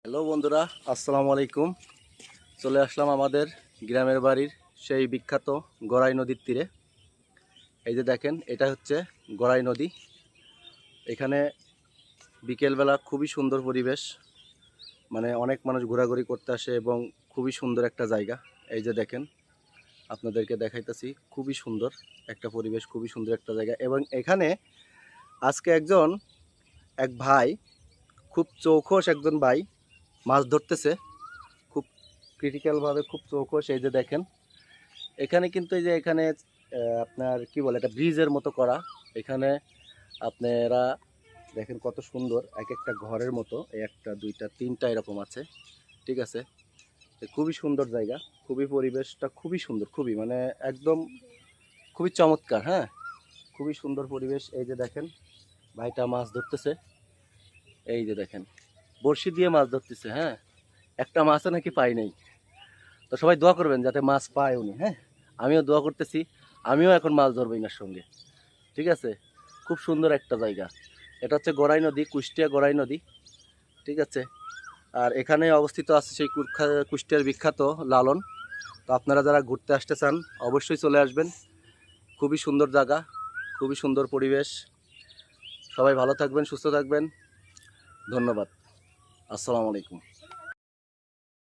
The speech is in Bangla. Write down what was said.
হ্যালো বন্ধুরা, আসসালামু আলাইকুম। চলে আসলাম আমাদের গ্রামের বাড়ির সেই বিখ্যাত গড়াই নদীর তীরে। এই যে দেখেন, এটা হচ্ছে গড়াই নদী। এখানে বিকেলবেলা খুবই সুন্দর পরিবেশ, মানে অনেক মানুষ ঘোরাঘুরি করতে আসে এবং খুবই সুন্দর একটা জায়গা। এই যে দেখেন, আপনাদেরকে দেখাইতেছি, খুবই সুন্দর একটা পরিবেশ, খুবই সুন্দর একটা জায়গা। এবং এখানে আজকে এক ভাই, খুব চৌখস একজন ভাই মাছ ধরতেছে, খুব ক্রিটিক্যালভাবে, খুব চৌখস। এই যে দেখেন, এখানে কিন্তু এই যে এখানে আপনার কি বলে, একটা ব্রিজের মতো করা। এখানে আপনারা দেখেন কত সুন্দর, এক একটা ঘরের মতো, একটা দুইটা তিনটা এরকম আছে, ঠিক আছে। খুবই সুন্দর জায়গা, খুবই পরিবেশটা খুবই সুন্দর, খুবই মানে একদম খুবই চমৎকার। হ্যাঁ, খুবই সুন্দর পরিবেশ। এই যে দেখেন, ভাইটা মাছ ধরতেছে। এই যে দেখেন, বড়শি দিয়ে মাছ ধরতেছে। হ্যাঁ, একটা মাছও নাকি পাই নাই। তো সবাই দোয়া করবেন যাতে মাছ পায় উনি। হ্যাঁ, আমিও দোয়া করতেছি, আমিও এখন মাছ ধরবো ইনার সঙ্গে, ঠিক আছে। খুব সুন্দর একটা জায়গা। এটা হচ্ছে গড়াই নদী, কুষ্টিয়া গড়াই নদী, ঠিক আছে। আর এখানে অবস্থিত আছে সেই কুষ্টিয়ার বিখ্যাত লালন। তো আপনারা যারা ঘুরতে আসতে চান অবশ্যই চলে আসবেন। খুবই সুন্দর জায়গা, খুবই সুন্দর পরিবেশ। সবাই ভালো থাকবেন, সুস্থ থাকবেন। ধন্যবাদ। আসসালামু আলাইকুম।